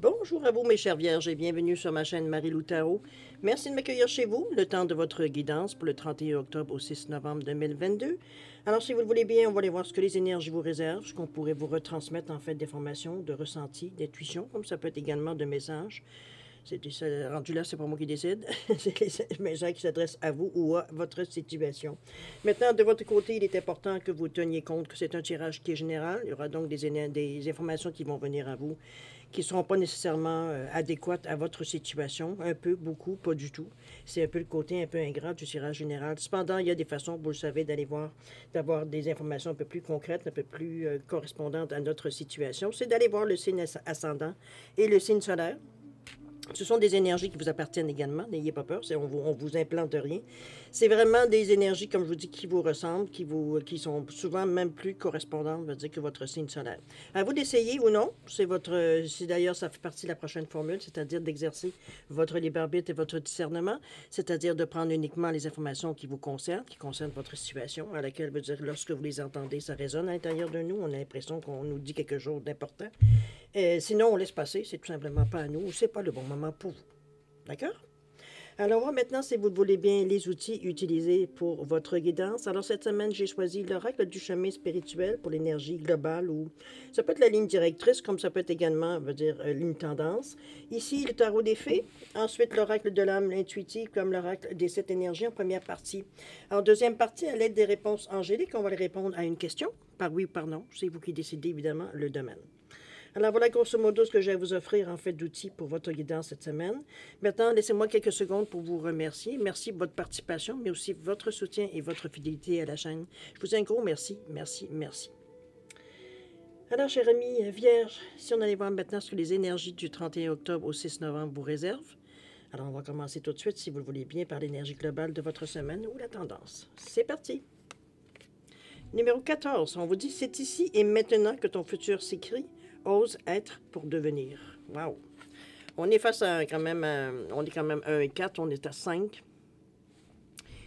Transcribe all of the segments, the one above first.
Bonjour à vous mes chères vierges et bienvenue sur ma chaîne Marie-Lou Tarot. Merci de m'accueillir chez vous, le temps de votre guidance pour le 31 octobre au 6 novembre 2022. Alors si vous le voulez bien, on va aller voir ce que les énergies vous réservent, ce qu'on pourrait vous retransmettre en fait d'informations, de ressentis, d'intuitions, comme ça peut être également de messages. Rendu là, c'est pas moi qui décide. C'est les messages qui s'adressent à vous ou à votre situation. Maintenant, de votre côté, il est important que vous teniez compte que c'est un tirage qui est général. Il y aura donc des informations qui vont venir à vous qui ne seront pas nécessairement adéquates à votre situation. Un peu, beaucoup, pas du tout. C'est un peu le côté un peu ingrat du tirage général. Cependant, il y a des façons, vous le savez, d'aller voir, d'avoir des informations un peu plus concrètes, un peu plus correspondantes à notre situation. C'est d'aller voir le signe ascendant et le signe solaire. Ce sont des énergies qui vous appartiennent également, n'ayez pas peur, on vous implante rien. C'est vraiment des énergies, comme je vous dis, qui vous ressemblent, qui sont souvent même plus correspondantes, on va dire, que votre signe solaire. À vous d'essayer ou non, c'est d'ailleurs, ça fait partie de la prochaine formule, c'est-à-dire d'exercer votre libre arbitre et votre discernement, c'est-à-dire de prendre uniquement les informations qui vous concernent, qui concernent votre situation, à laquelle, veut dire, lorsque vous les entendez, ça résonne à l'intérieur de nous, on a l'impression qu'on nous dit quelque chose d'important. Sinon, on laisse passer, c'est tout simplement pas à nous, c'est pas le bon moment pour vous. D'accord? Alors, moi, maintenant, si vous le voulez bien, les outils utilisés pour votre guidance. Alors, cette semaine, j'ai choisi l'oracle du chemin spirituel pour l'énergie globale, ou ça peut être la ligne directrice, comme ça peut être également, veut dire, une tendance. Ici, le tarot des fées. Ensuite, l'oracle de l'âme intuitive, comme l'oracle des 7 énergies en première partie. En deuxième partie, à l'aide des réponses angéliques, on va les répondre à une question, par oui ou par non. C'est vous qui décidez, évidemment, le domaine. Alors voilà grosso modo ce que j'ai à vous offrir en fait d'outils pour votre guidance cette semaine. Maintenant, laissez-moi quelques secondes pour vous remercier. Merci de votre participation, mais aussi votre soutien et votre fidélité à la chaîne. Je vous dis un gros merci, merci, merci. Alors, chers amis vierges, si on allait voir maintenant ce que les énergies du 31 octobre au 6 novembre vous réservent. Alors, on va commencer tout de suite, si vous le voulez bien, par l'énergie globale de votre semaine ou la tendance. C'est parti! Numéro 14, on vous dit, c'est ici et maintenant que ton futur s'écrit. Ose être pour devenir. Wow. On est face à quand même, on est quand même 1 et 4, on est à 5.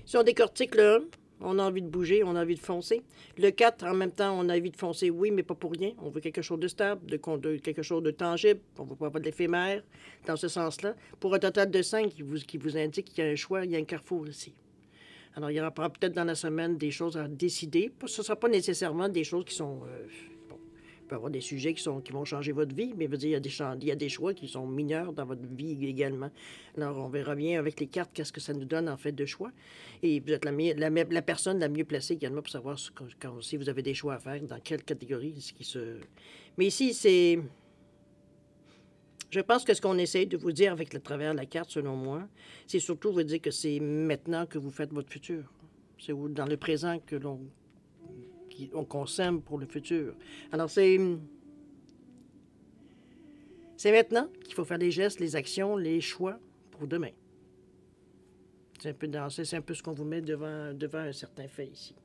Si on décortique le 1, on a envie de bouger, on a envie de foncer. Le 4, en même temps, on a envie de foncer, oui, mais pas pour rien. On veut quelque chose de stable, quelque chose de tangible. On ne veut pas avoir de l'éphémère dans ce sens-là. Pour un total de 5 qui vous indique qu'il y a un choix, il y a un carrefour ici. Alors, il y aura peut-être dans la semaine des choses à décider. Ce ne sera pas nécessairement des choses qui sont... il peut y avoir des sujets qui vont changer votre vie, mais il y a des choix qui sont mineurs dans votre vie également. Alors, on verra bien avec les cartes qu'est-ce que ça nous donne en fait de choix. Et vous êtes la personne la mieux placée également pour savoir si vous avez des choix à faire, dans quelle catégorie. Mais ici, c'est... Je pense que ce qu'on essaie de vous dire avec le travers de la carte, selon moi, c'est surtout vous dire que c'est maintenant que vous faites votre futur. C'est dans le présent que qu'on sème pour le futur. Alors, c'est maintenant qu'il faut faire les gestes, les actions, les choix pour demain. C'est un peu ce qu'on vous met devant un certain fait ici.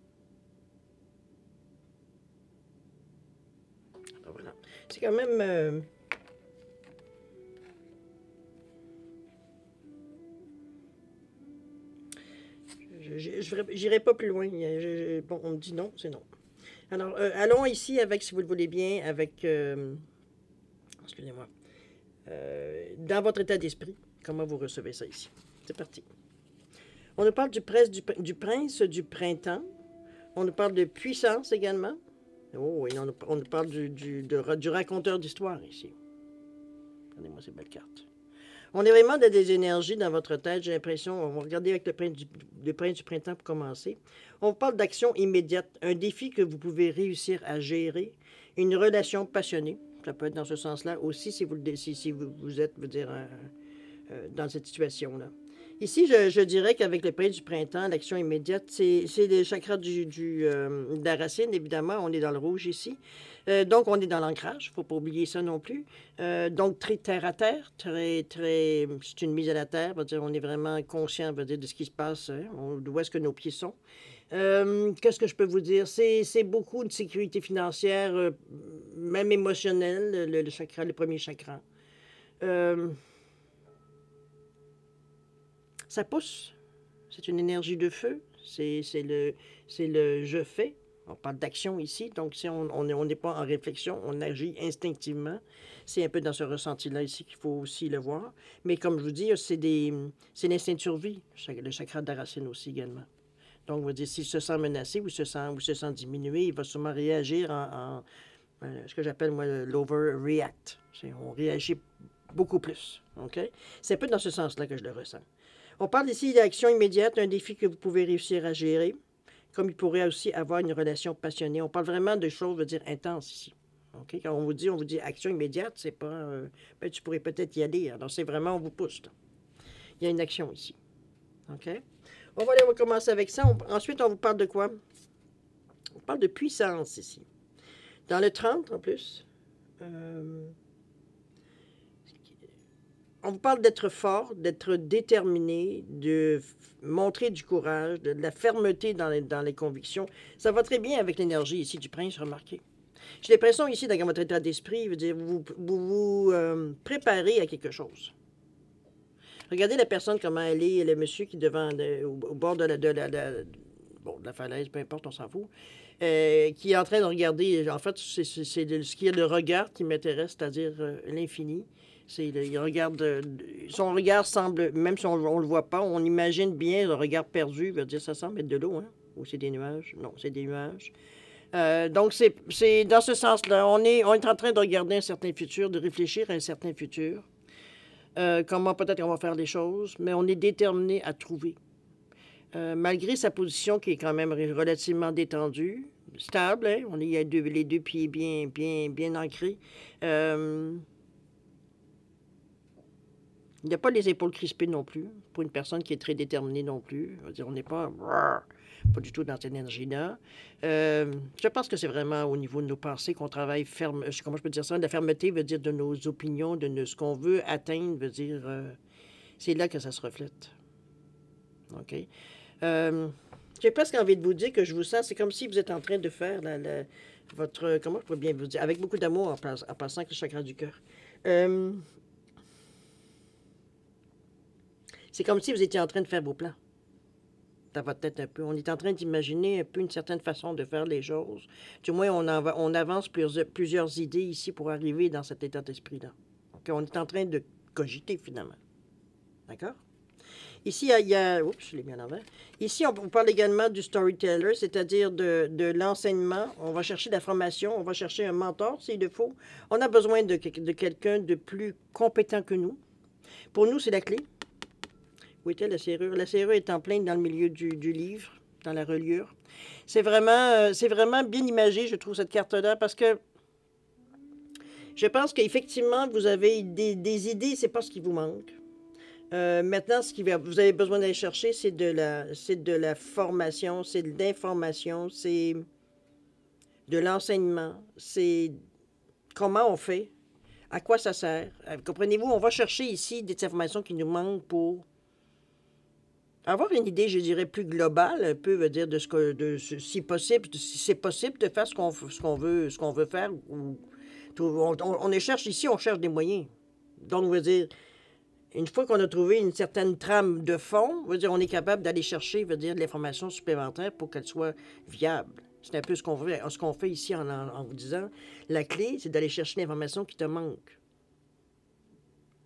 Alors, voilà. C'est quand même... je n'irai pas plus loin. Bon, on me dit non, c'est non. Alors, allons ici avec, si vous le voulez bien, avec... excusez-moi. Dans votre état d'esprit, comment vous recevez ça ici. C'est parti. On nous parle du prince du printemps. On nous parle de puissance également. Oh, et on nous parle du raconteur d'histoire ici. Regardez-moi ces belles cartes. On est vraiment dans des énergies dans votre tête, j'ai l'impression. On va regarder avec le prince du printemps pour commencer. On vous parle d'action immédiate, un défi que vous pouvez réussir à gérer, une relation passionnée. Ça peut être dans ce sens-là aussi si vous êtes, dans cette situation-là. Ici, je dirais qu'avec le prince du printemps, l'action immédiate, c'est le chakra de la racine, évidemment. On est dans le rouge ici. Donc, on est dans l'ancrage. Il ne faut pas oublier ça non plus. Donc, très terre à terre. C'est une mise à la terre. On est vraiment conscient de ce qui se passe, hein, d'où est-ce que nos pieds sont. Qu'est-ce que je peux vous dire? C'est beaucoup de sécurité financière, même émotionnelle, le premier chakra. Ça pousse. C'est une énergie de feu. C'est le je fais. On parle d'action ici, donc si on n'est pas en réflexion, on agit instinctivement. C'est un peu dans ce ressenti-là ici qu'il faut aussi le voir. Mais comme je vous dis, c'est l'instinct de survie, le chakra de la racine aussi également. Donc, on va dire, s'il se sent menacé ou se sent diminué, il va sûrement réagir en ce que j'appelle, moi, l'overreact. On réagit beaucoup plus, OK? C'est un peu dans ce sens-là que je le ressens. On parle ici d'action immédiate, un défi que vous pouvez réussir à gérer, comme il pourrait aussi avoir une relation passionnée. On parle vraiment de choses, je veux dire, intenses ici. OK? Quand on vous dit action immédiate, c'est pas... ben, tu pourrais peut-être y aller. Alors, c'est vraiment, on vous pousse. Là. Il y a une action ici. OK? On va commencer avec ça. Ensuite, on vous parle de quoi? On parle de puissance ici. Dans le 30, en plus, on vous parle d'être fort, d'être déterminé, de montrer du courage, de la fermeté dans les convictions. Ça va très bien avec l'énergie ici du prince, remarquez. J'ai l'impression ici, dans votre état d'esprit, vous vous préparez à quelque chose. Regardez la personne, comment elle est, le monsieur qui est devant, au bord de la falaise, peu importe, on s'en fout, qui est en train de regarder. En fait, c'est ce qui est le regard qui m'intéresse, c'est-à-dire l'infini. Il regarde, son regard semble, même si on ne le voit pas, on imagine bien le regard perdu, veut dire ça semble être de l'eau, hein? Ou c'est des nuages? Non, c'est des nuages. Donc, c'est dans ce sens-là. On est en train de regarder un certain futur, de réfléchir à un certain futur. Comment peut-être on va faire les choses, mais on est déterminé à trouver. Malgré sa position qui est quand même relativement détendue, stable, hein? Il y a les deux pieds bien ancrés. Il n'y a pas les épaules crispées non plus, pour une personne qui est très déterminée non plus. Je veux dire, on n'est pas du tout dans cette énergie-là. Je pense que c'est vraiment au niveau de nos pensées qu'on travaille ferme. Comment je peux dire ça? La fermeté veut dire de nos opinions, ce qu'on veut atteindre, veut dire... c'est là que ça se reflète. OK? J'ai presque envie de vous dire que je vous sens, c'est comme si vous êtes en train de faire votre... Comment je peux bien vous dire? Avec beaucoup d'amour en passant avec le chakra du cœur. C'est comme si vous étiez en train de faire vos plans. Dans votre tête un peu. On est en train d'imaginer un peu une certaine façon de faire les choses. Du moins, on avance plusieurs idées ici pour arriver dans cet état d'esprit-là. Okay? On est en train de cogiter, finalement. D'accord? Ici, il y a... Oups, je l'ai mis à l'envers. Ici, on parle également du storyteller, c'est-à-dire de l'enseignement. On va chercher de la formation, on va chercher un mentor, s'il le faut. On a besoin de quelqu'un de plus compétent que nous. Pour nous, c'est la clé. Où était la serrure? La serrure est en plein dans le milieu du livre, dans la reliure. C'est vraiment bien imagé, je trouve, cette carte-là, parce que je pense qu'effectivement, vous avez des idées, c'est pas ce qui vous manque. Maintenant, vous avez besoin d'aller chercher, c'est de la formation, c'est de l'information, c'est de l'enseignement, c'est comment on fait, à quoi ça sert. Comprenez-vous, on va chercher ici des informations qui nous manquent pour avoir une idée, je dirais, plus globale, un peu, veut dire, si possible, si c'est possible de faire ce qu'on veut faire. On cherche ici, on cherche des moyens. Donc, veut dire, une fois qu'on a trouvé une certaine trame de fond, veut dire, on est capable d'aller chercher, veut dire, de l'information supplémentaire pour qu'elle soit viable. C'est un peu ce qu'on fait ici en vous disant, la clé, c'est d'aller chercher l'information qui te manque.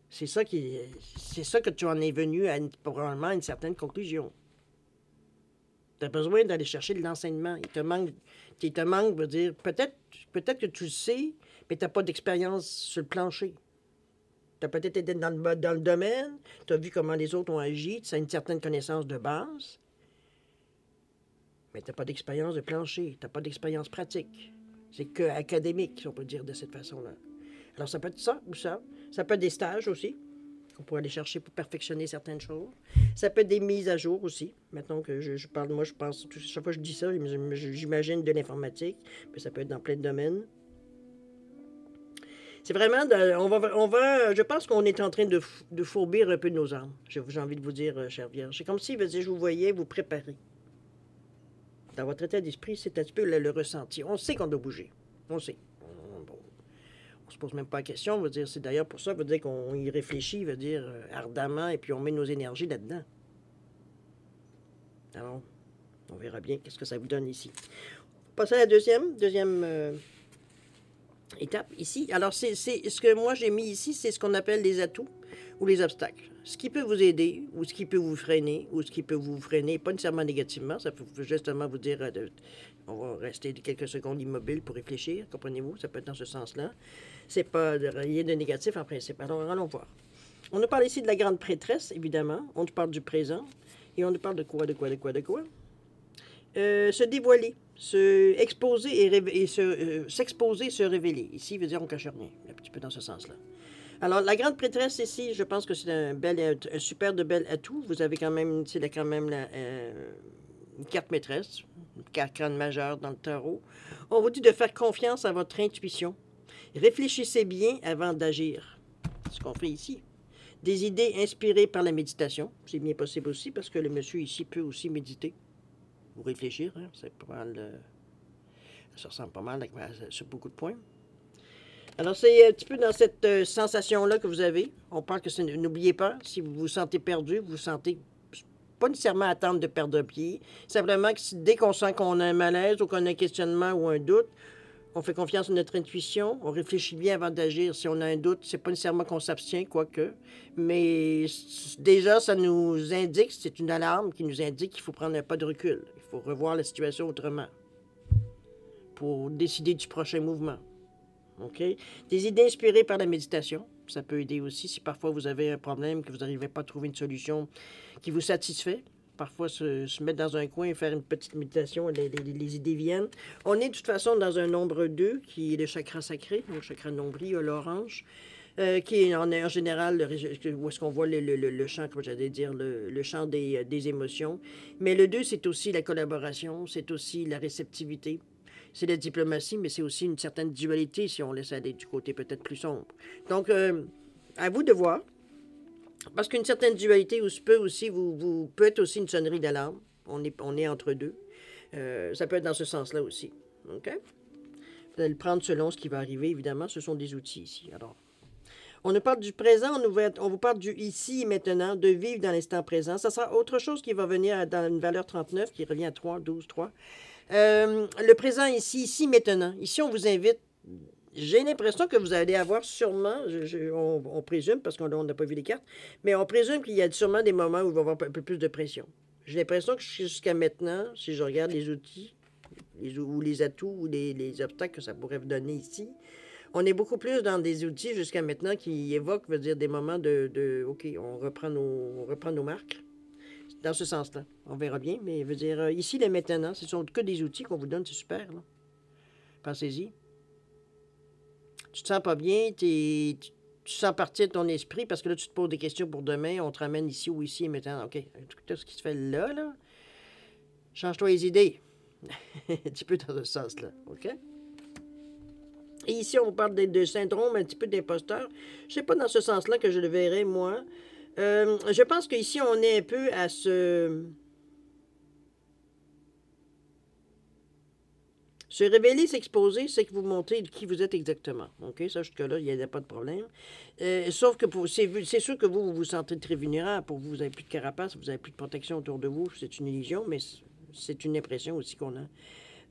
C'est ça que tu en es venu à probablement une certaine conclusion. Tu as besoin d'aller chercher de l'enseignement. Il te manque, veut dire, peut-être que tu le sais, mais tu n'as pas d'expérience sur le plancher. Tu as peut-être été dans le domaine, tu as vu comment les autres ont agi, tu as une certaine connaissance de base, mais tu n'as pas d'expérience de plancher, tu n'as pas d'expérience pratique. C'est que académique, si on peut dire de cette façon-là. Alors, ça peut être ça ou ça. Ça peut être des stages aussi, qu'on pourrait aller chercher pour perfectionner certaines choses. Ça peut être des mises à jour aussi. Maintenant que je parle, moi, je pense, chaque fois que je dis ça, j'imagine de l'informatique, mais ça peut être dans plein de domaines. C'est vraiment, je pense qu'on est en train de fourbir un peu nos âmes. J'ai envie de vous dire, chère Vierge. C'est comme si je vous voyais vous préparer. Dans votre état d'esprit, c'est un petit peu le ressenti. On sait qu'on doit bouger. On sait. On se pose même pas la question, veut dire, c'est d'ailleurs pour ça, veut dire qu'on y réfléchit, veut dire, ardemment, et puis on met nos énergies là-dedans. Alors, on verra bien qu'est-ce que ça vous donne ici. passer à la deuxième étape ici. Alors, c'est ce que moi j'ai mis ici, c'est ce qu'on appelle les atouts ou les obstacles. Ce qui peut vous aider ou ce qui peut vous freiner ou ce qui peut vous freiner, pas nécessairement négativement, ça peut justement vous dire on va rester quelques secondes immobile pour réfléchir, comprenez-vous? Ça peut être dans ce sens-là. C'est pas rien de négatif en principe. Alors, allons voir. On nous parle ici de la grande prêtresse, évidemment. On nous parle du présent. Et on nous parle de quoi? Se dévoiler, se exposer et s'exposer, se révéler. Ici, veut dire on cache rien, un petit peu dans ce sens-là. Alors, la grande prêtresse ici, je pense que c'est un super de bel atout. Vous avez quand même, c'est quand même une carte maîtresse, une carte majeure dans le tarot. On vous dit de faire confiance à votre intuition. Réfléchissez bien avant d'agir. C'est ce qu'on fait ici. Des idées inspirées par la méditation. C'est bien possible aussi parce que le monsieur ici peut aussi méditer ou réfléchir. Hein? C'est pas mal. Ça ressemble pas mal sur beaucoup de points. Alors, c'est un petit peu dans cette sensation-là que vous avez. On parle que n'oubliez pas, si vous vous sentez perdu, vous vous sentez pas nécessairement attendre de perdre pied. Simplement que dès qu'on sent qu'on a un malaise ou qu'on a un questionnement ou un doute, on fait confiance à notre intuition, on réfléchit bien avant d'agir. Si on a un doute, c'est pas nécessairement qu'on s'abstient, quoique, mais déjà, ça nous indique, c'est une alarme qui nous indique qu'il faut prendre un pas de recul. Il faut revoir la situation autrement pour décider du prochain mouvement. OK? Des idées inspirées par la méditation, ça peut aider aussi si parfois vous avez un problème, que vous n'arrivez pas à trouver une solution qui vous satisfait. Parfois, se mettre dans un coin et faire une petite méditation, les idées viennent. On est de toute façon dans un nombre 2, qui est le chakra sacré, le chakra nombril, l'orange, qui est en général, où est-ce qu'on voit le champ, comme j'allais dire, le champ des émotions. Mais le 2, c'est aussi la collaboration, c'est aussi la réceptivité. C'est la diplomatie, mais c'est aussi une certaine dualité si on laisse aller du côté peut-être plus sombre. Donc, à vous de voir. Parce qu'une certaine dualité peut aussi peut être aussi une sonnerie d'alarme. On est entre deux. Ça peut être dans ce sens-là aussi. OK? Vous allez le prendre selon ce qui va arriver, évidemment. Ce sont des outils ici. Alors, on nous parle du présent, on vous parle du ici et maintenant, de vivre dans l'instant présent. Ça sera autre chose qui va venir dans une valeur 39, qui revient à 3, 12, 3. Le présent ici, maintenant. Ici, on vous invite. J'ai l'impression que vous allez avoir sûrement, on présume, parce qu'on n'a pas vu les cartes, mais on présume qu'il y a sûrement des moments où il va y avoir un peu plus de pression. J'ai l'impression que jusqu'à maintenant, si je regarde les outils, ou les atouts, ou les obstacles que ça pourrait vous donner ici, on est beaucoup plus dans des outils jusqu'à maintenant qui évoquent, veut dire, des moments OK, on reprend nos marques. Dans ce sens-là. On verra bien, mais veut dire, ici, les maintenant, ce sont que des outils qu'on vous donne, c'est super, là. Pensez-y. Tu te sens pas bien, tu sens partir de ton esprit parce que là, tu te poses des questions pour demain, on te ramène ici ou ici et maintenant. OK, tout ce qui se fait là, change-toi les idées. Un petit peu dans ce sens-là, OK? Et ici, on vous parle de syndrome, un petit peu d'imposteur. Je sais pas dans ce sens-là que je le verrais, moi. Je pense qu'ici, on est un peu à se révéler, s'exposer, c'est que vous montrez qui vous êtes exactement. OK? Ça, jusque-là, il n'y a pas de problème. Sauf que c'est sûr que vous vous sentez très vulnérable. Pour vous, vous n'avez plus de carapace, vous n'avez plus de protection autour de vous. C'est une illusion, mais c'est une impression aussi qu'on a.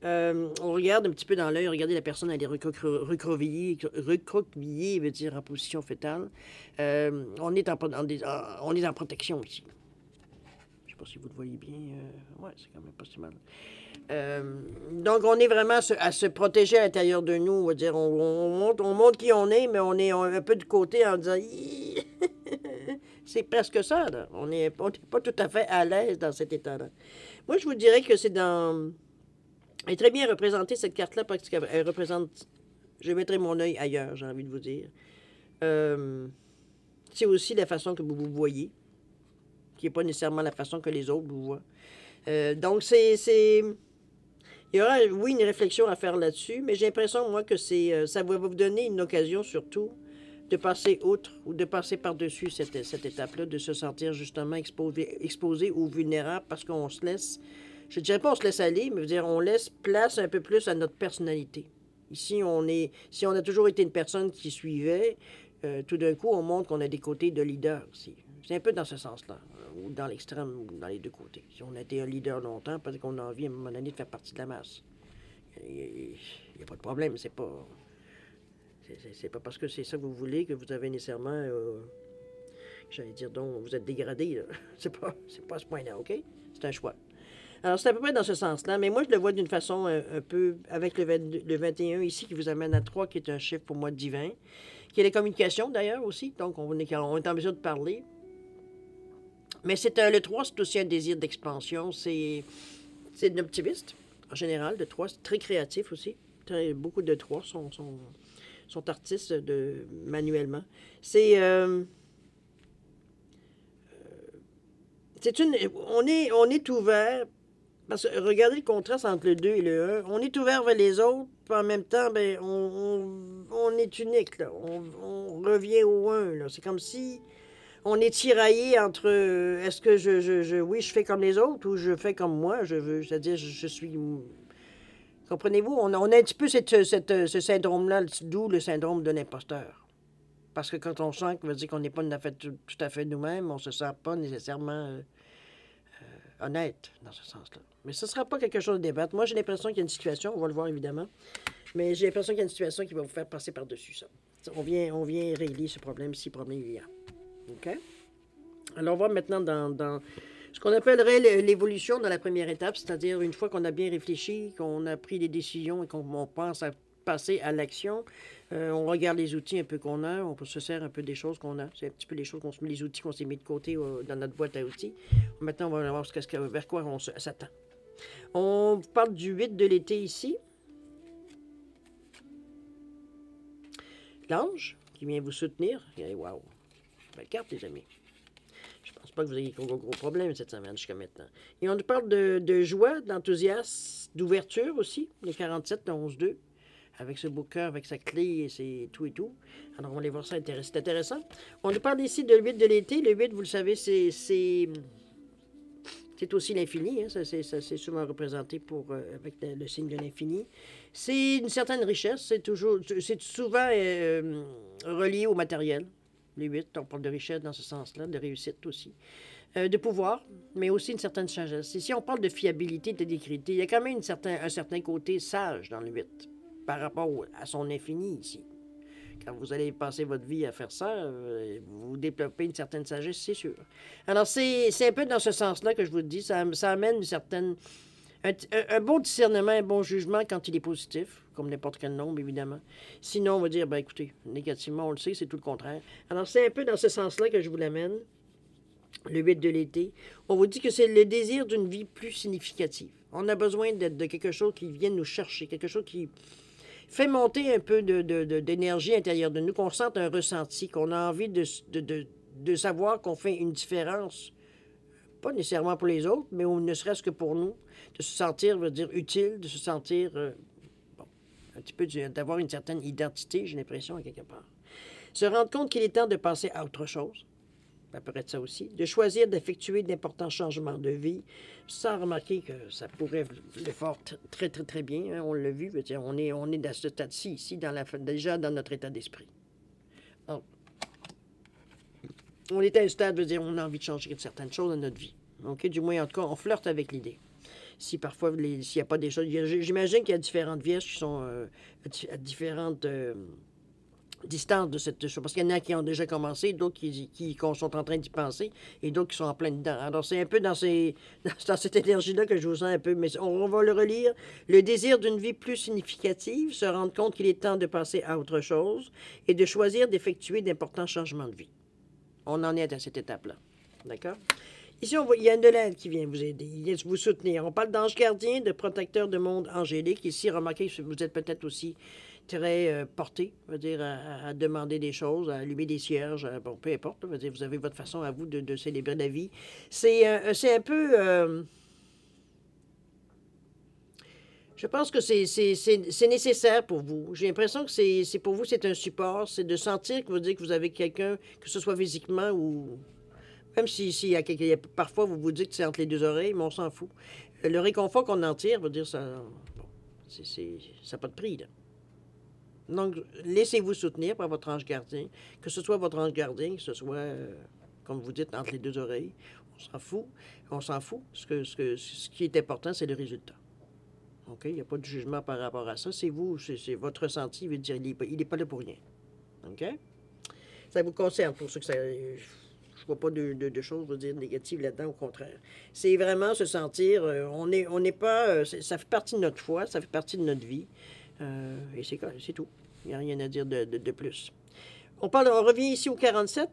On regarde un petit peu dans l'œil, regardez la personne, elle est recroquevillée, veut dire en position fétale. On est en protection ici. Je ne sais pas si vous le voyez bien. Ouais, c'est quand même pas si mal. Donc, on est vraiment à se protéger à l'intérieur de nous. On va dire, on montre qui on est, mais on est un peu de côté en disant c'est presque ça, là. On n'est pas tout à fait à l'aise dans cet état-là. Moi, je vous dirais que c'est dans... Elle est très bien représentée, cette carte-là, parce qu'elle représente... Je mettrai mon œil ailleurs, j'ai envie de vous dire. C'est aussi la façon que vous vous voyez, qui n'est pas nécessairement la façon que les autres vous voient. Donc, il y aura, oui, une réflexion à faire là-dessus, mais j'ai l'impression, moi, que ça va vous donner une occasion, surtout, de passer outre ou de passer par-dessus cette étape-là, de se sentir justement exposé ou vulnérable parce qu'on se laisse... Je ne dirais pas on se laisse aller, mais je veux dire, on laisse place un peu plus à notre personnalité. Ici, si on a toujours été une personne qui suivait, tout d'un coup, on montre qu'on a des côtés de leader aussi. C'est un peu dans ce sens-là, ou dans l'extrême, ou dans les deux côtés. Si on a été un leader longtemps, parce qu'on a envie à un moment donné de faire partie de la masse. Il n'y a pas de problème. C'est pas parce que c'est ça que vous voulez que vous avez nécessairement, j'allais dire donc, vous êtes dégradé. Là. C'est pas à ce point-là, OK? C'est un choix. Alors, c'est à peu près dans ce sens-là, mais moi, je le vois d'une façon un peu avec le 21 ici qui vous amène à 3, qui est un chiffre pour moi divin, qui est la communication d'ailleurs aussi, donc on est en mesure de parler. Mais le 3, c'est aussi un désir d'expansion, c'est un optimiste en général, le 3, c'est très créatif aussi. Beaucoup de 3 sont artistes manuellement. On est ouvert. Parce que regardez le contraste entre le 2 et le 1. On est ouvert vers les autres, puis en même temps, ben, on est unique. Là. On revient au 1. C'est comme si on est tiraillé entre est-ce que oui, je fais comme les autres ou je fais comme moi. C'est-à-dire, je suis. Comprenez-vous? On a un petit peu ce syndrome-là, d'où le syndrome de l'imposteur. Parce que quand on sent qu'on veut dire qu'on n'est pas tout à fait nous-mêmes, on ne se sent pas nécessairement honnête dans ce sens-là. Mais ce ne sera pas quelque chose de débattre. Moi, j'ai l'impression qu'il y a une situation, on va le voir évidemment, mais j'ai l'impression qu'il y a une situation qui va vous faire passer par-dessus ça. On vient régler ce problème, si problème il y a. OK? Alors, on va maintenant dans ce qu'on appellerait l'évolution dans la première étape, c'est-à-dire une fois qu'on a bien réfléchi, qu'on a pris des décisions et qu'on pense à passer à l'action, on regarde les outils un peu qu'on a, on se sert un peu des choses qu'on a. C'est un petit peu les outils qu'on s'est mis de côté dans notre boîte à outils. Maintenant, on va voir vers quoi on s'attend. On parle du 8 de l'été ici. L'ange qui vient vous soutenir. Wow! Belle carte, les amis. Je pense pas que vous ayez gros problèmes cette semaine jusqu'à maintenant. Et on nous parle de joie, d'enthousiasme, d'ouverture aussi. Les 47, le 11-2. Avec ce beau cœur, avec sa clé et c'est tout et tout. Alors, on va aller voir ça, c'est intéressant. On nous parle ici de 8 de l'été. Le 8, vous le savez, c'est aussi l'infini. Hein? Ça, c'est souvent représenté avec le signe de l'infini. C'est une certaine richesse. C'est souvent relié au matériel. Le 8, on parle de richesse dans ce sens-là, de réussite aussi. De pouvoir, mais aussi une certaine sagesse. Ici, on parle de fiabilité, d'intégrité. Il y a quand même un certain côté sage dans le 8. Par rapport à son infini ici. Quand vous allez passer votre vie à faire ça, vous développez une certaine sagesse, c'est sûr. Alors, c'est un peu dans ce sens-là que je vous le dis. Ça amène un bon discernement, un bon jugement quand il est positif, comme n'importe quel nombre, évidemment. Sinon, on va dire, ben écoutez, négativement, on le sait, c'est tout le contraire. Alors, c'est un peu dans ce sens-là que je vous l'amène. Le 8 de l'été. On vous dit que c'est le désir d'une vie plus significative. On a besoin de quelque chose qui vienne nous chercher, quelque chose qui fait monter un peu d'énergie intérieure de nous, qu'on sente un ressenti, qu'on a envie de savoir qu'on fait une différence, pas nécessairement pour les autres, mais ne serait-ce que pour nous, de se sentir, utile, de se sentir, un petit peu, d'avoir une certaine identité, j'ai l'impression, à quelque part. Se rendre compte qu'il est temps de passer à autre chose. Ça pourrait être ça aussi. De choisir d'effectuer d'importants changements de vie, sans remarquer que ça pourrait le faire très, très, très bien. Hein, on l'a vu, on est dans ce stade-ci, ici, déjà dans notre état d'esprit. Alors, on est à un stade, on a envie de changer certaines choses dans notre vie. Okay? Du moins, en tout cas, on flirte avec l'idée. Si parfois, s'il n'y a pas des choses... J'imagine qu'il y a différentes vierges qui sont à différentes... distance de cette chose. Parce qu'il y en a qui ont déjà commencé, d'autres qui sont en train d'y penser, et d'autres qui sont en plein dedans. Alors, c'est un peu dans cette énergie-là que je vous sens un peu, mais on va le relire. Le désir d'une vie plus significative, se rendre compte qu'il est temps de passer à autre chose, et de choisir d'effectuer d'importants changements de vie. On en est à cette étape-là. D'accord? Ici, il y a de l'aide qui vient vous aider, il vient vous soutenir. On parle d'ange gardien, de protecteur de monde angélique. Ici, remarquez que vous êtes peut-être aussi très porté, à demander des choses, à allumer des cierges, bon, peu importe, vous avez votre façon à vous de célébrer la vie. C'est un peu... je pense que c'est nécessaire pour vous. J'ai l'impression que c'est pour vous, c'est un support, c'est de sentir que vous avez quelqu'un, que ce soit physiquement ou... Même si parfois vous vous dites que c'est entre les deux oreilles, mais on s'en fout. Le réconfort qu'on en tire, ça... Bon, ça n'a pas de prix, là. Donc, laissez-vous soutenir par votre ange gardien, que ce soit votre ange gardien, que ce soit, comme vous dites, entre les deux oreilles. On s'en fout. Ce qui est important, c'est le résultat. OK? Il n'y a pas de jugement par rapport à ça. C'est vous, c'est votre ressenti. Il veut dire, il n'est pas là pour rien. OK? Ça vous concerne pour ceux que ça. Je vois pas de choses, je veux dire, négatives là-dedans, au contraire. C'est vraiment se sentir, on n'est pas, ça fait partie de notre foi, ça fait partie de notre vie, et c'est tout. Il n'y a rien à dire de plus. On revient ici au 47,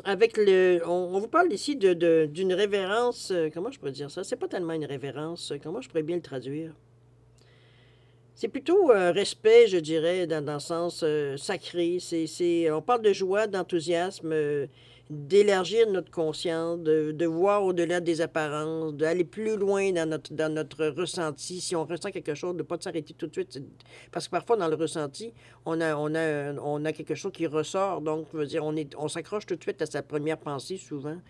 avec on vous parle ici d'une révérence, comment je pourrais dire ça? C'est pas tellement une révérence, comment je pourrais bien le traduire? C'est plutôt un respect, je dirais, dans le sens sacré. On parle de joie, d'enthousiasme, d'élargir notre conscience, de voir au-delà des apparences, d'aller plus loin dans notre ressenti. Si on ressent quelque chose, de ne pas s'arrêter tout de suite. Parce que parfois, dans le ressenti, on a quelque chose qui ressort. Donc, je veux dire, on s'accroche tout de suite à sa première pensée, souvent.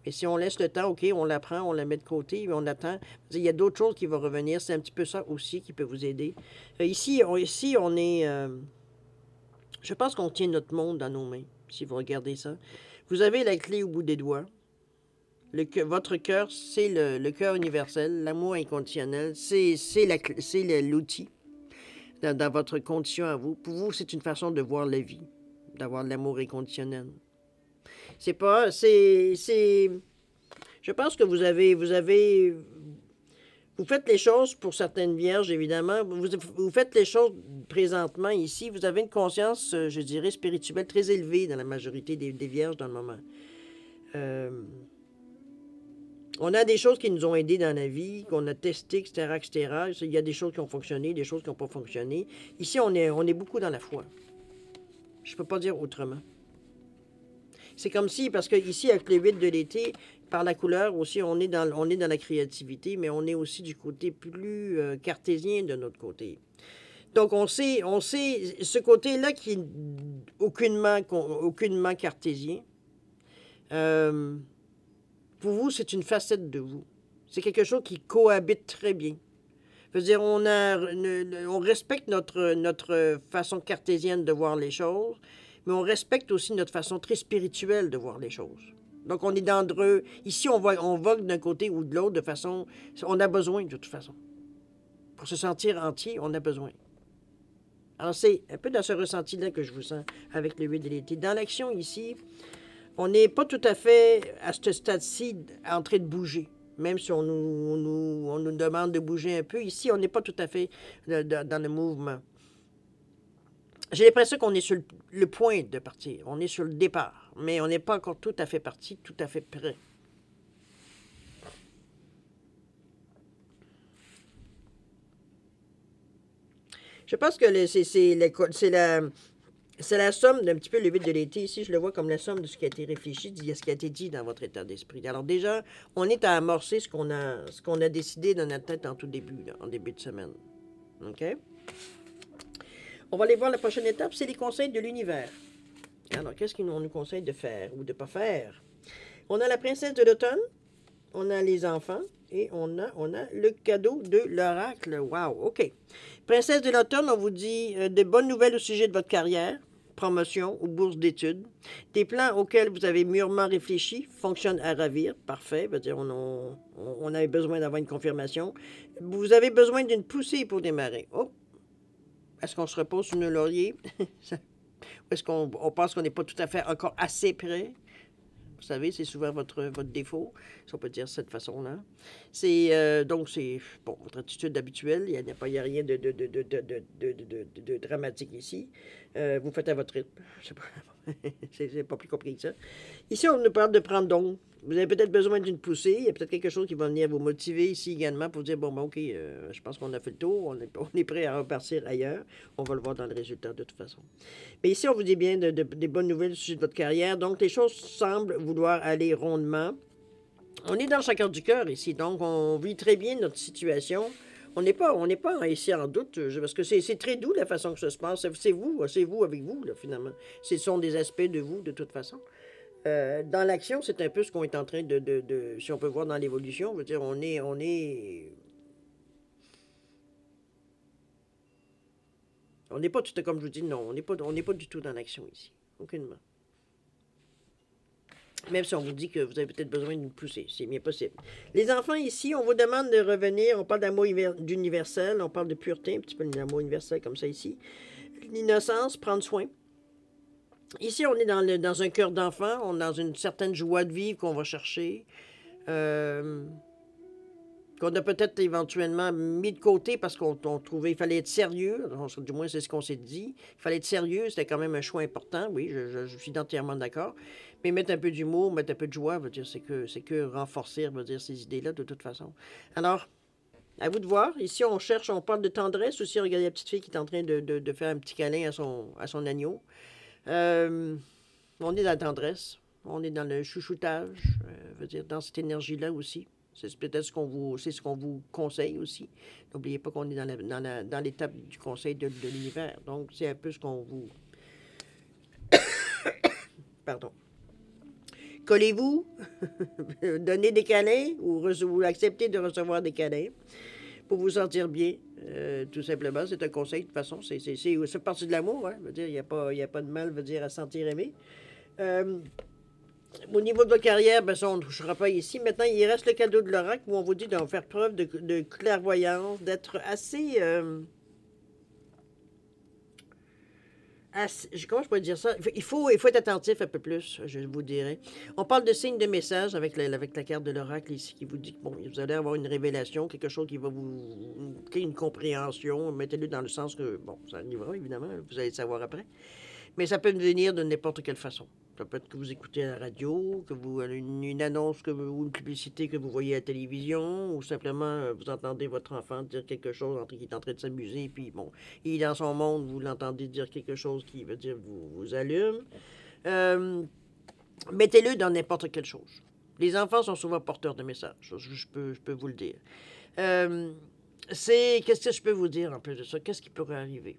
Et si on laisse le temps, OK, on la prend, on la met de côté, mais on attend. Il y a d'autres choses qui vont revenir. C'est un petit peu ça aussi qui peut vous aider. Ici, on est... je pense qu'on tient notre monde dans nos mains, si vous regardez ça. Vous avez la clé au bout des doigts. Votre cœur, c'est le cœur universel, l'amour inconditionnel. C'est l'outil dans votre condition à vous. Pour vous, c'est une façon de voir la vie, d'avoir de l'amour inconditionnel. C'est pas... Je pense que vous faites les choses pour certaines vierges, évidemment. Vous faites les choses présentement ici. Vous avez une conscience, je dirais, spirituelle très élevée dans la majorité des vierges dans le moment. On a des choses qui nous ont aidés dans la vie, qu'on a testées, etc., etc. Il y a des choses qui ont fonctionné, des choses qui n'ont pas fonctionné. Ici, on est beaucoup dans la foi. Je ne peux pas dire autrement. C'est comme si, parce que ici, avec le 8 de l'été, par la couleur aussi, on est dans la créativité, mais on est aussi du côté plus cartésien de notre côté. Donc, on sait ce côté-là qui est aucunement cartésien. Pour vous, c'est une facette de vous. C'est quelque chose qui cohabite très bien. Je veux dire, on respecte notre façon cartésienne de voir les choses, mais on respecte aussi notre façon très spirituelle de voir les choses. Donc, on est d'entre... Ici, on vogue d'un côté ou de l'autre de façon... On a besoin, de toute façon. Pour se sentir entier, on a besoin. Alors, c'est un peu dans ce ressenti-là que je vous sens avec le 8 de l'été. Dans l'action, ici, on n'est pas tout à fait, à ce stade-ci, en train de bouger. Même si on nous demande de bouger un peu, ici, on n'est pas tout à fait dans le mouvement. J'ai l'impression qu'on est sur le point de partir. On est sur le départ, mais on n'est pas encore tout à fait parti, tout à fait prêt. Je pense que c'est la somme d'un petit peu le 8 de l'été. Ici, je le vois comme la somme de ce qui a été réfléchi, de ce qui a été dit dans votre état d'esprit. Alors déjà, on est à amorcer ce qu'on a décidé dans notre tête en tout début, là, en début de semaine. OK? On va aller voir la prochaine étape, c'est les conseils de l'univers. Alors, qu'est-ce qu'on nous conseille de faire ou de ne pas faire? On a la princesse de l'automne, on a les enfants et on a le cadeau de l'oracle. Wow, OK. Princesse de l'automne, on vous dit de bonnes nouvelles au sujet de votre carrière, promotion ou bourse d'études. Des plans auxquels vous avez mûrement réfléchi fonctionnent à ravir. Parfait. Veut dire, on avait besoin d'avoir une confirmation. Vous avez besoin d'une poussée pour démarrer. Oh! Est-ce qu'on se repose sur nos lauriers? Est-ce qu'on pense qu'on n'est pas tout à fait encore assez prêt? Vous savez, c'est souvent votre défaut, si on peut dire de cette façon-là. Donc, c'est bon, votre attitude habituelle. Il n'y a rien de dramatique ici. Vous faites à votre rythme. Je sais pas. C'est pas plus compliqué que ça. Ici, on nous parle de prendre donc. Vous avez peut-être besoin d'une poussée. Il y a peut-être quelque chose qui va venir vous motiver ici également pour dire, bon, OK, je pense qu'on a fait le tour. On est prêt à repartir ailleurs. On va le voir dans le résultat de toute façon. Mais ici, on vous dit bien des bonnes nouvelles sur votre carrière. Donc, les choses semblent vouloir aller rondement. On est dans le chacun du cœur ici. Donc, on vit très bien notre situation. On n'est pas ici en doute, parce que c'est très doux la façon que ça se passe. C'est vous avec vous, là, finalement. Ce sont des aspects de vous, de toute façon. Dans l'action, c'est un peu ce qu'on est en train si on peut voir dans l'évolution, je veux dire, on n'est pas tout comme je vous dis, non, on n'est pas du tout dans l'action ici, aucunement. Même si on vous dit que vous avez peut-être besoin de nous pousser, c'est bien possible. Les enfants, ici, on vous demande de revenir, on parle d'amour d'universel, on parle de pureté, un petit peu d'amour universel comme ça ici. L'innocence, prendre soin. Ici, on est dans un cœur d'enfant, on est dans une certaine joie de vivre qu'on va chercher, qu'on a peut-être éventuellement mis de côté parce qu'on trouvait qu'il fallait être sérieux, du moins c'est ce qu'on s'est dit. Il fallait être sérieux, c'était quand même un choix important, oui, je suis entièrement d'accord. Mais mettre un peu d'humour, mettre un peu de joie, veut dire, c'est que renforcer, veut dire, ces idées-là, de toute façon. Alors, à vous de voir. Ici, on cherche, on parle de tendresse aussi. Regardez la petite fille qui est en train de faire un petit câlin à son agneau. On est dans la tendresse. On est dans le chouchoutage, veut dire, dans cette énergie-là aussi. C'est peut-être ce qu'on vous conseille aussi. N'oubliez pas qu'on est dans l'étape du conseil de l'univers. Donc, c'est un peu ce qu'on vous... Pardon. Collez-vous, donnez des câlins ou acceptez de recevoir des câlins pour vous sentir bien, tout simplement. C'est un conseil, de toute façon. C'est partie de l'amour, hein. Veut dire, il n'y a pas de mal, veut dire, à se sentir aimé. Au niveau de votre carrière, ben ça, on ne touchera pas ici. Maintenant, il reste le cadeau de l'oracle où on vous dit de faire preuve de clairvoyance, d'être assez... comment je pourrais dire ça? Il faut être attentif un peu plus, je vous dirais. On parle de signes de message avec la carte de l'oracle ici qui vous dit que bon, vous allez avoir une révélation, quelque chose qui va vous créer une compréhension. Mettez-le dans le sens que, bon, ça arrivera évidemment, vous allez le savoir après. Mais ça peut venir de n'importe quelle façon. Ça peut être que vous écoutez à la radio, que vous une annonce ou une publicité que vous voyez à la télévision, ou simplement vous entendez votre enfant dire quelque chose qui est en train de s'amuser, puis bon, il est dans son monde, vous l'entendez dire quelque chose qui veut dire vous allume. Mettez-le dans n'importe quelle chose. Les enfants sont souvent porteurs de messages, je peux vous le dire. Qu'est-ce que je peux vous dire en plus de ça? Qu'est-ce qui pourrait arriver?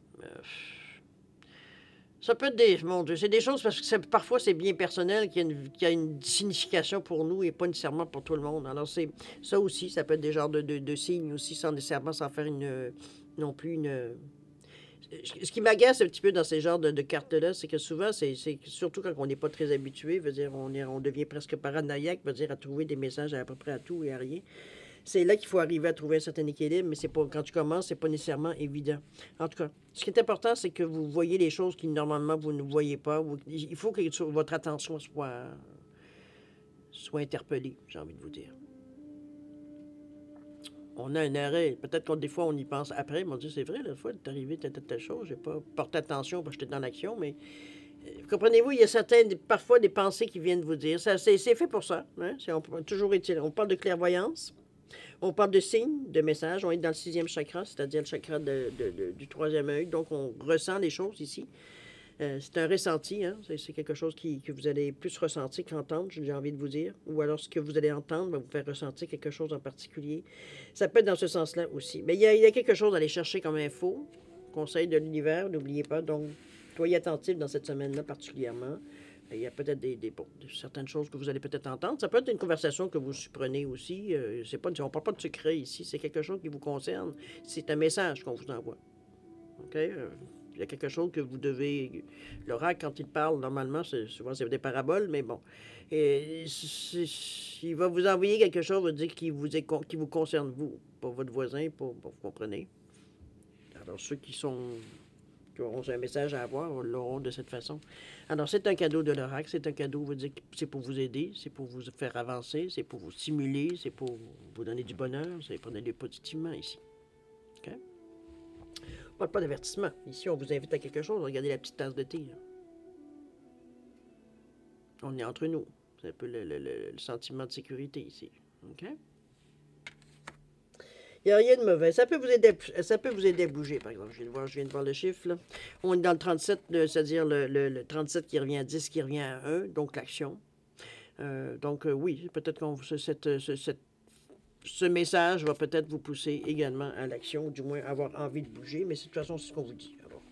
Ça peut être mon Dieu, c'est des choses parce que parfois c'est bien personnel qui a une signification pour nous et pas nécessairement pour tout le monde. Alors ça aussi, ça peut être des genres de signes aussi sans nécessairement s'en faire non plus une... Ce qui m'agace un petit peu dans ces genres de cartes-là, c'est que souvent, c'est surtout quand on n'est pas très habitué, veut dire on devient presque paranoïaque, veut dire à trouver des messages à peu près à tout et à rien. C'est là qu'il faut arriver à trouver un certain équilibre, mais c'est pas, quand tu commences, c'est pas nécessairement évident. En tout cas, ce qui est important, c'est que vous voyez les choses qui, normalement, vous ne voyez pas. Il faut que votre attention soit interpellée, j'ai envie de vous dire. On a un arrêt. Peut-être que des fois, on y pense après, mais on dit, c'est vrai, la fois, c'est arrivé telle chose. J'ai pas porté attention parce que j'étais dans l'action, mais... comprenez-vous, il y a parfois des pensées qui viennent vous dire. C'est fait pour ça. Hein? On parle de clairvoyance. On parle de signes, de messages. On est dans le 6e chakra, c'est-à-dire le chakra du 3e œil. Donc, on ressent les choses ici. C'est un ressenti. Hein? C'est quelque chose que vous allez plus ressentir qu'entendre, j'ai envie de vous dire. Ou alors, ce que vous allez entendre va vous faire ressentir quelque chose en particulier. Ça peut être dans ce sens-là aussi. Mais il y a quelque chose à aller chercher comme info. Conseil de l'univers, n'oubliez pas. Donc, soyez attentifs dans cette semaine-là particulièrement. Il y a peut-être certaines choses que vous allez peut-être entendre. Ça peut être une conversation que vous supprenez aussi. On ne parle pas de secret ici. C'est quelque chose qui vous concerne. C'est un message qu'on vous envoie. OK? Il y a quelque chose que vous devez... L'oracle, quand il parle, normalement, souvent c'est des paraboles, mais bon. Il va vous envoyer quelque chose, va dire qui vous concerne, vous, pas votre voisin, vous comprenez? Alors, ceux qui auront un message à avoir, l'auront de cette façon. Alors, c'est un cadeau de l'oracle, c'est un cadeau, veut dire que c'est pour vous aider, c'est pour vous faire avancer, c'est pour vous stimuler, c'est pour vous donner du bonheur, c'est pour aller positivement ici. OK? On parle pas d'avertissement. Ici, on vous invite à quelque chose. Regardez la petite tasse de thé. Là. On est entre nous. C'est un peu le sentiment de sécurité ici. OK? Il n'y a rien de mauvais. Ça peut vous aider à bouger, par exemple. Je viens de voir le chiffre. Là. On est dans le 37, c'est-à-dire le 37 qui revient à 10, qui revient à 1, donc l'action. Oui, peut-être ce message va peut-être vous pousser également à l'action, ou du moins avoir envie de bouger, mais de toute façon, c'est ce qu'on vous dit. Alors,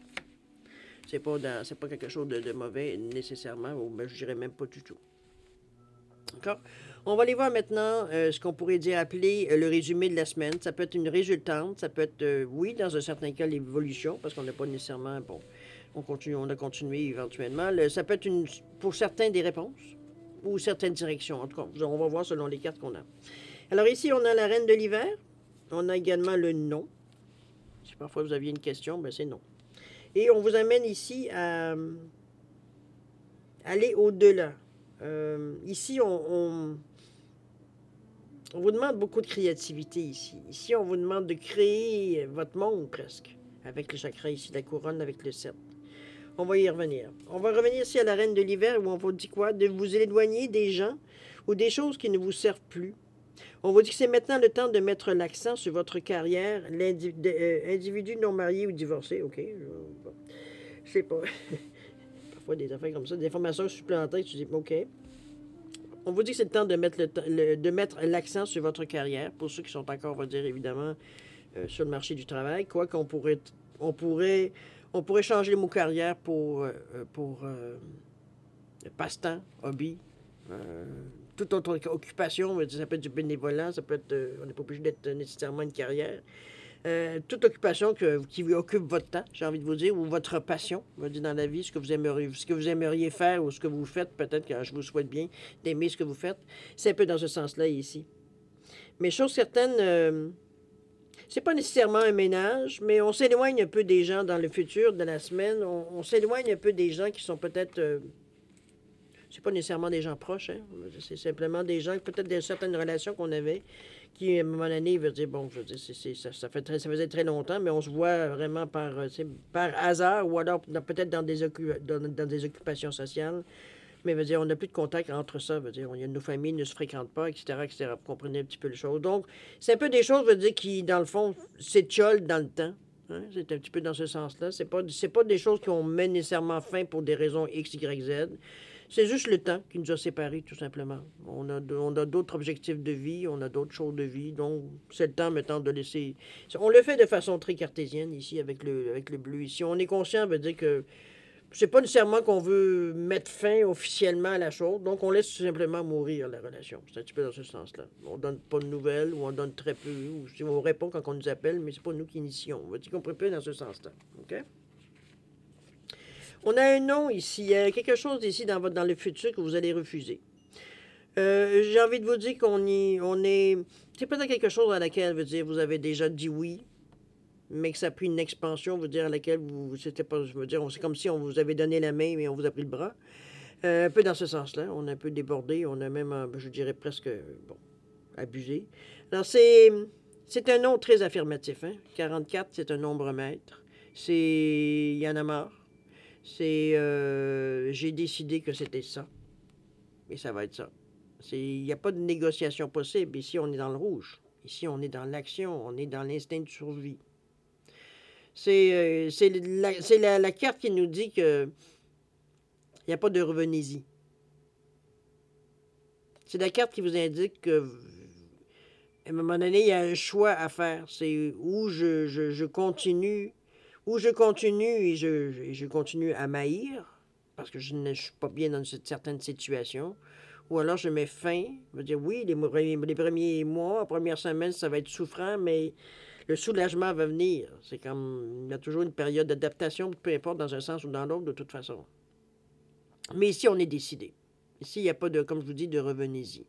c'est pas quelque chose de mauvais nécessairement, ou je dirais même pas du tout. D'accord? On va aller voir maintenant ce qu'on pourrait appeler le résumé de la semaine. Ça peut être une résultante, ça peut être, oui, dans un certain cas, l'évolution, parce qu'on n'a pas nécessairement, on a continué éventuellement. Ça peut être, pour certains, des réponses. ou certaines directions. En tout cas, on va voir selon les cartes qu'on a. Alors ici, on a la reine de l'hiver. On a également le non. Si parfois vous aviez une question, ben c'est non. Et on vous amène ici à aller au-delà. Ici, on vous demande beaucoup de créativité ici. Ici, on vous demande de créer votre monde presque. Avec le chakra ici, la couronne avec le 7. On va y revenir. On va revenir ici à la reine de l'hiver où on vous dit quoi? De vous éloigner des gens ou des choses qui ne vous servent plus. On vous dit que c'est maintenant le temps de mettre l'accent sur votre carrière, l'individu non marié ou divorcé. OK. Je sais pas. Parfois, des affaires comme ça, des informations supplémentaires, tu dis OK. On vous dit que c'est le temps de mettre l'accent sur votre carrière, pour ceux qui sont encore, on va dire, évidemment, sur le marché du travail. Quoi qu'on pourrait, on pourrait changer le mot carrière pour passe-temps, hobby, toute autre occupation. Ça peut être du bénévolat, ça peut être, on n'est pas obligé d'être nécessairement une carrière. Toute occupation qui occupe votre temps, j'ai envie de vous dire, ou votre passion, on va dire dans la vie, ce que vous aimeriez faire ou ce que vous faites, peut-être que je vous souhaite bien d'aimer ce que vous faites. C'est un peu dans ce sens-là ici. Mais chose certaine, c'est pas nécessairement un ménage, mais on s'éloigne un peu des gens dans le futur de la semaine. On s'éloigne un peu des gens qui sont peut-être... c'est pas nécessairement des gens proches, hein? C'est simplement des gens, peut-être de certaines relations qu'on avait, qui, à un moment donné, veut dire, bon, je veux dire, ça faisait très longtemps, mais on se voit vraiment par hasard, ou alors peut-être dans des occupations sociales. Mais veut dire, on n'a plus de contact entre ça. Veut dire, nos familles ne se fréquentent pas, etc., etc. Vous comprenez un petit peu les choses. Donc, c'est un peu des choses, veut dire, qui, dans le fond, s'étiolent dans le temps. Hein? C'est un petit peu dans ce sens-là. C'est pas des choses qui ont mis nécessairement fin pour des raisons X, Y, Z. C'est juste le temps qui nous a séparés, tout simplement. On a d'autres objectifs de vie, on a d'autres choses de vie, donc c'est le temps maintenant de laisser... On le fait de façon très cartésienne, ici, avec le bleu. Ici, on est conscient, veut dire que c'est pas nécessairement qu'on veut mettre fin officiellement à la chose, donc on laisse tout simplement mourir la relation. C'est un petit peu dans ce sens-là. On donne pas de nouvelles, ou on donne très peu, ou on répond quand on nous appelle, mais c'est pas nous qui initions. On va dire qu'on prépare dans ce sens-là. OK? On a un nom ici. Il y a quelque chose ici dans le futur que vous allez refuser. J'ai envie de vous dire on est... C'est peut-être quelque chose à laquelle, veut dire, vous avez déjà dit oui, mais que ça a pris une expansion, veut dire, à laquelle c'était pas... Je veux dire, c'est comme si on vous avait donné la main, mais on vous a pris le bras. Un peu dans ce sens-là. On a un peu débordé. On a même, je dirais, presque, bon, abusé. Alors, c'est un nom très affirmatif. Hein? 44, c'est un nombre maître. Il y en a marre. J'ai décidé que c'était ça. Et ça va être ça. Il n'y a pas de négociation possible. Ici, on est dans le rouge. Ici, on est dans l'action. On est dans l'instinct de survie. C'est la carte qui nous dit que il n'y a pas de revenez-y. C'est la carte qui vous indique que à un moment donné, il y a un choix à faire. C'est où je continue... Ou je continue et je continue à m'haïr parce que je ne suis pas bien dans une certaine situation. Ou alors je mets fin. Je veux dire, oui, les premiers mois, la première semaine, ça va être souffrant, mais le soulagement va venir. C'est comme, il y a toujours une période d'adaptation, peu importe, dans un sens ou dans l'autre, de toute façon. Mais ici, on est décidé. Ici, il n'y a pas de, comme je vous dis, de revenez-y.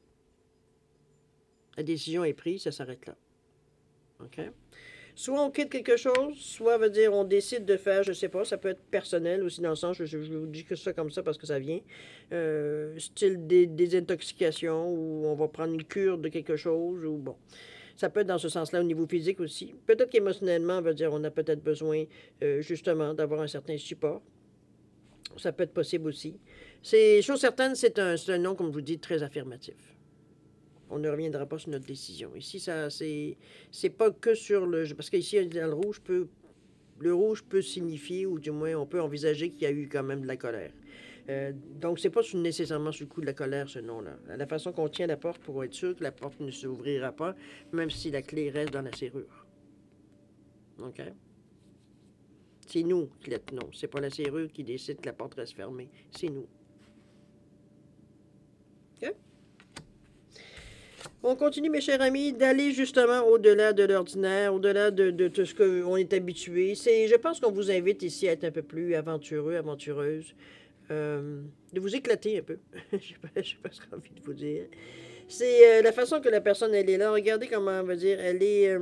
La décision est prise, ça s'arrête là. OK? Soit on quitte quelque chose, soit veut dire on décide de faire, je sais pas, ça peut être personnel aussi dans le sens, je vous dis que ça comme ça parce que ça vient, style des intoxications ou on va prendre une cure de quelque chose ou bon. Ça peut être dans ce sens-là au niveau physique aussi. Peut-être qu'émotionnellement, veut dire on a peut-être besoin justement d'avoir un certain support. Ça peut être possible aussi. C'est chose certaine, c'est un nom, comme je vous dis, très affirmatif. On ne reviendra pas sur notre décision. Ici, c'est pas que sur le... Parce qu'ici, dans le rouge peut signifier, ou du moins, on peut envisager qu'il y a eu quand même de la colère. Donc, c'est pas nécessairement sur le coup de la colère, ce nom-là. La façon qu'on tient la porte pour être sûr que la porte ne s'ouvrira pas, même si la clé reste dans la serrure. OK? C'est nous qui la tenons. C'est pas la serrure qui décide que la porte reste fermée. C'est nous. OK? On continue, mes chers amis, d'aller justement au-delà de l'ordinaire, au-delà de tout ce qu'on est habitué. Je pense qu'on vous invite ici à être un peu plus aventureux, aventureuse. de vous éclater un peu. Je sais pas ce que j'ai envie de vous dire. C'est la façon que la personne, elle est là. Regardez comment on va dire. Elle est...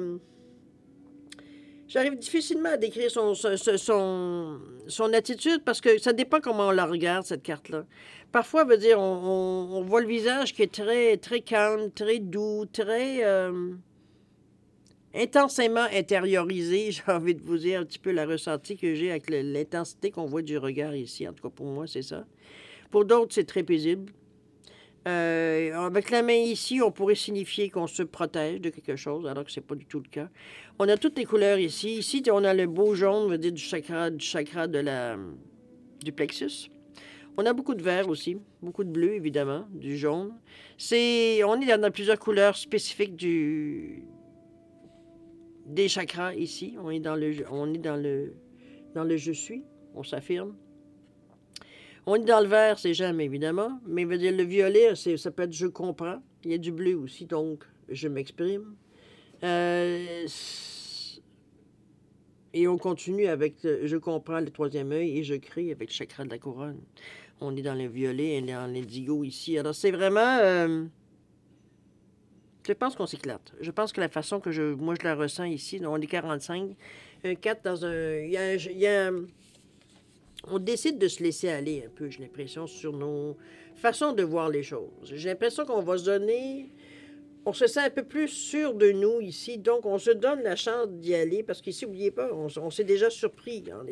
j'arrive difficilement à décrire son attitude parce que ça dépend comment on la regarde, cette carte-là. Parfois, veut dire, on voit le visage qui est très, très calme, très doux, très intensément intériorisé. J'ai envie de vous dire un petit peu la ressenti que j'ai avec l'intensité qu'on voit du regard ici. En tout cas, pour moi, c'est ça. Pour d'autres, c'est très paisible. Avec la main ici, on pourrait signifier qu'on se protège de quelque chose, alors que c'est pas du tout le cas. On a toutes les couleurs ici. Ici, on a le beau jaune, veut dire du chakra du plexus. On a beaucoup de vert aussi, beaucoup de bleu, évidemment, du jaune. On est dans plusieurs couleurs spécifiques des chakras ici. On est dans le je suis, on s'affirme. On est dans le vert, c'est j'aime, évidemment, mais veut dire le violet, ça peut être je comprends. Il y a du bleu aussi, donc je m'exprime. Et on continue avec je comprends le troisième œil et je crie avec le chakra de la couronne. On est dans le violet et dans l'indigo ici. Alors c'est vraiment... je pense qu'on s'éclate. Je pense que la façon que moi je la ressens ici, on est 45, un 4 dans un... on décide de se laisser aller un peu, j'ai l'impression, sur nos façons de voir les choses. J'ai l'impression qu'on va se donner... On se sent un peu plus sûr de nous ici, donc on se donne la chance d'y aller, parce qu'ici, n'oubliez pas, on s'est déjà surpris en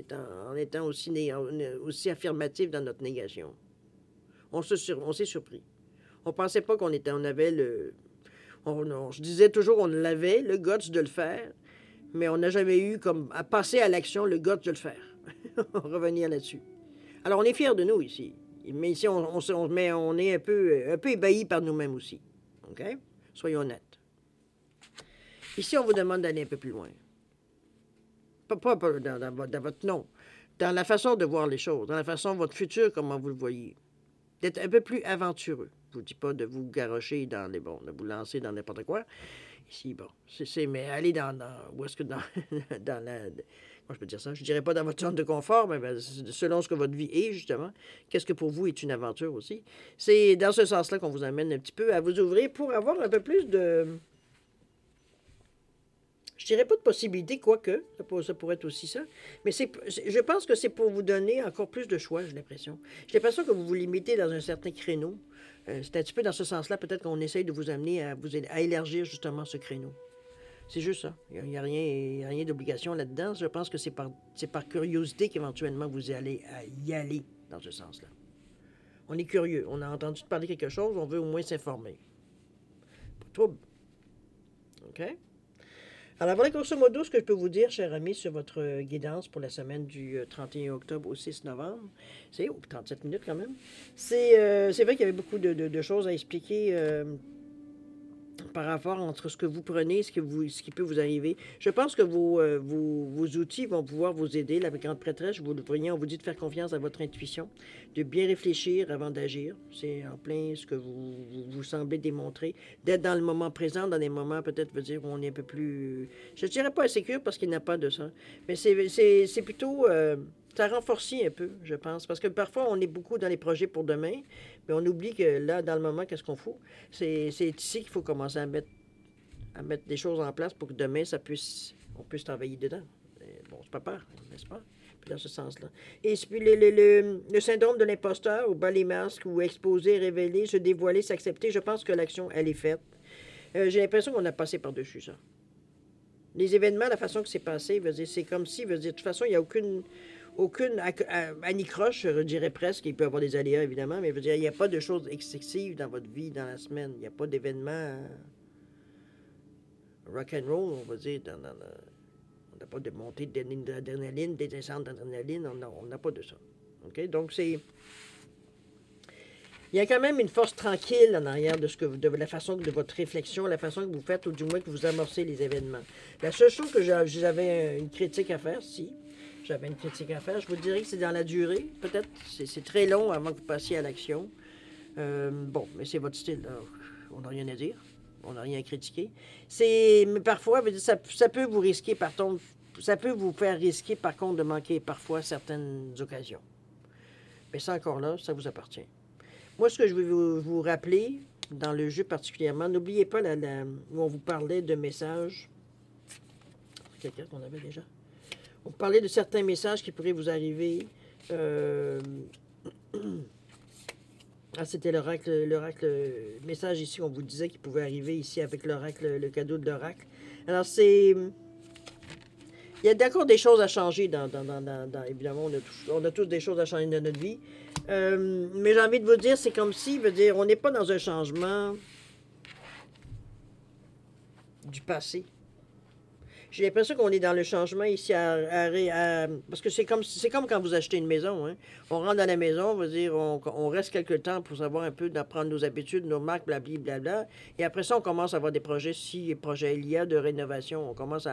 étant aussi affirmatif dans notre négation. On s'est surpris. On pensait pas on avait le... je disais toujours qu'on l'avait, le guts de le faire, mais on n'a jamais eu comme à passer à l'action le guts de le faire. Revenir là-dessus. Alors, on est fiers de nous ici. Mais ici, on est un peu ébahis par nous-mêmes aussi. OK? Soyons honnêtes. Ici, on vous demande d'aller un peu plus loin. Pas dans votre nom. Dans la façon de voir les choses. Dans la façon de votre futur, comment vous le voyez. D'être un peu plus aventureux. Je ne vous dis pas de vous garrocher de vous lancer dans n'importe quoi. Ici, bon, mais aller où est-ce que dans la... Moi, je peux dire ça. Je ne dirais pas dans votre zone de confort, mais selon ce que votre vie est, justement, qu'est-ce que pour vous est une aventure aussi. C'est dans ce sens-là qu'on vous amène un petit peu à vous ouvrir pour avoir un peu plus de... Je dirais pas de possibilités, quoique, ça pourrait être aussi ça, mais je pense que c'est pour vous donner encore plus de choix, j'ai l'impression. J'ai l'impression que vous vous limitez dans un certain créneau. C'est un petit peu dans ce sens-là, peut-être qu'on essaye de vous amener à élargir justement ce créneau. C'est juste ça. Il n'y a rien d'obligation là-dedans. Je pense que c'est par curiosité qu'éventuellement vous allez y aller dans ce sens-là. On est curieux. On a entendu parler de quelque chose, on veut au moins s'informer. Pas de trouble. OK? Alors voilà grosso modo ce que je peux vous dire, chers amis, sur votre guidance pour la semaine du 31 octobre au 6 novembre. C'est 37 minutes quand même. C'est vrai qu'il y avait beaucoup de choses à expliquer par rapport entre ce que vous prenez et ce qui peut vous arriver. Je pense que vos outils vont pouvoir vous aider. La grande prêtresse, on vous dit de faire confiance à votre intuition, de bien réfléchir avant d'agir. C'est en plein ce que vous semblez démontrer. D'être dans le moment présent, dans des moments peut-être, veut dire, où on est un peu plus... Je ne dirais pas insécure parce qu'il n'y a pas de ça. Mais c'est plutôt... ça renforce un peu, je pense. Parce que parfois, on est beaucoup dans les projets pour demain, mais on oublie que là, dans le moment, qu'est-ce qu'on fait? C'est ici qu'il faut commencer à mettre des choses en place pour que demain, on puisse travailler dedans. Bon, c'est pas peur, n'est-ce pas? Puis dans ce sens-là. Et puis le syndrome de l'imposteur, ou bas les masques, ou exposer, révéler, se dévoiler, s'accepter, je pense que l'action, elle est faite. J'ai l'impression qu'on a passé par-dessus ça. Les événements, la façon que c'est passé, c'est comme si, de toute façon, il n'y a aucune anicroche, je dirais presque. Il peut y avoir des aléas, évidemment, mais il n'y a pas de choses excessives dans votre vie, dans la semaine. Il n'y a pas d'événements rock'n'roll, on va dire. On n'a pas de montée d'adrénaline, des descentes d'adrénaline. On n'a pas de ça. OK? Donc, il y a quand même une force tranquille en arrière de la façon de votre réflexion, la façon que vous faites, ou du moins que vous amorcez les événements. La seule chose que j'avais une critique à faire, j'avais une critique à faire, je vous dirais que c'est dans la durée, peut-être. C'est très long avant que vous passiez à l'action. Bon, mais c'est votre style, alors on n'a rien à dire. On n'a rien à critiquer. Mais parfois, ça peut vous risquer, ça peut vous faire risquer, par contre, de manquer parfois certaines occasions. Mais ça encore là, ça vous appartient. Moi, ce que je veux vous rappeler, dans le jeu particulièrement, n'oubliez pas où on vous parlait de messages. C'est quelqu'un qu'on avait déjà. On parlait de certains messages qui pourraient vous arriver. Ah, c'était l'oracle message ici, on vous disait qu'il pouvait arriver ici avec l'oracle, le cadeau de l'oracle. Alors, c'est... Il y a d'accord des choses à changer évidemment, on a tous des choses à changer dans notre vie. Mais j'ai envie de vous dire, c'est comme si, veut dire, on n'est pas dans un changement du passé. J'ai l'impression qu'on est dans le changement ici parce que c'est comme quand vous achetez une maison. Hein. On rentre dans la maison, on va dire, on reste quelque temps pour savoir un peu d'apprendre nos habitudes, nos marques, blablabla. Et après ça, on commence à avoir des projets, projets LIA de rénovation. On commence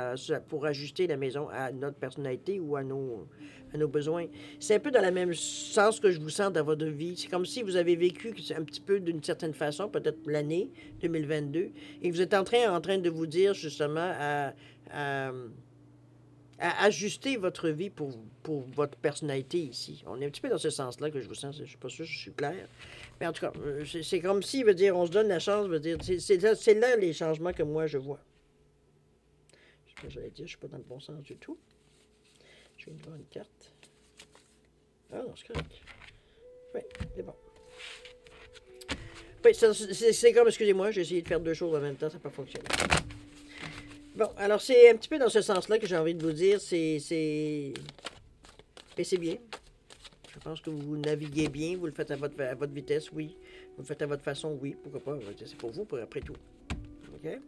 pour ajuster la maison à notre personnalité ou à nos besoins. C'est un peu dans le même sens que je vous sens dans votre vie. C'est comme si vous avez vécu un petit peu d'une certaine façon, peut-être l'année 2022, et vous êtes en train de vous dire justement à ajuster votre vie pour votre personnalité ici. On est un petit peu dans ce sens-là que je vous sens. Je ne suis pas sûr que je suis clair. Mais en tout cas, c'est comme si, veut dire, on se donne la chance, veut dire, c'est là les changements que moi je vois. Je sais pas, j'allais dire, je ne suis pas dans le bon sens du tout. Je viens de voir une carte. Ah non, c'est correct. Oui, c'est bon. Oui, c'est comme, excusez-moi, j'ai essayé de faire deux choses en même temps, ça n'a pas fonctionné. Bon, alors c'est un petit peu dans ce sens-là que j'ai envie de vous dire, mais c'est bien. Je pense que vous naviguez bien, vous le faites à votre vitesse, oui. Vous le faites à votre façon, oui. Pourquoi pas, c'est pour vous, après tout. OK?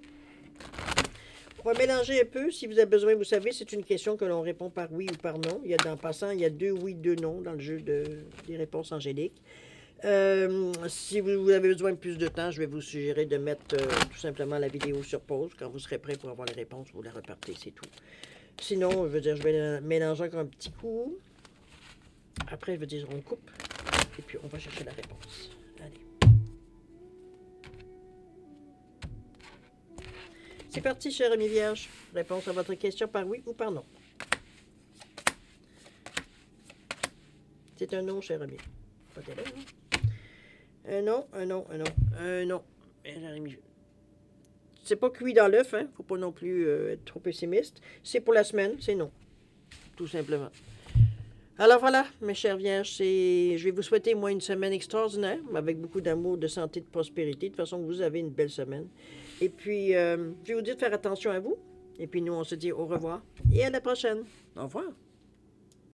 On va mélanger un peu. Si vous avez besoin, vous savez, c'est une question que l'on répond par oui ou par non. En passant, il y a 2 oui, 2 non dans le jeu des réponses angéliques. Si vous avez besoin de plus de temps, je vais vous suggérer de mettre tout simplement la vidéo sur pause. Quand vous serez prêt pour avoir les réponses, vous la repartez, c'est tout. Sinon, je veux dire, je vais mélanger encore un petit coup. Après, je veux dire, on coupe. Et puis, on va chercher la réponse. Allez. C'est parti, cher ami vierge. Réponse à votre question par oui ou par non. C'est un non, cher ami. Pas terrible, hein? Un non, un non, un non, un non. C'est pas cuit dans l'œuf, hein. Faut pas non plus être trop pessimiste. C'est pour la semaine, c'est non. Tout simplement. Alors voilà, mes chers vierges, je vais vous souhaiter, moi, une semaine extraordinaire, avec beaucoup d'amour, de santé, de prospérité. De toute façon, vous avez une belle semaine. Et puis, je vais vous dire de faire attention à vous. Et puis, nous, on se dit au revoir et à la prochaine. Au revoir.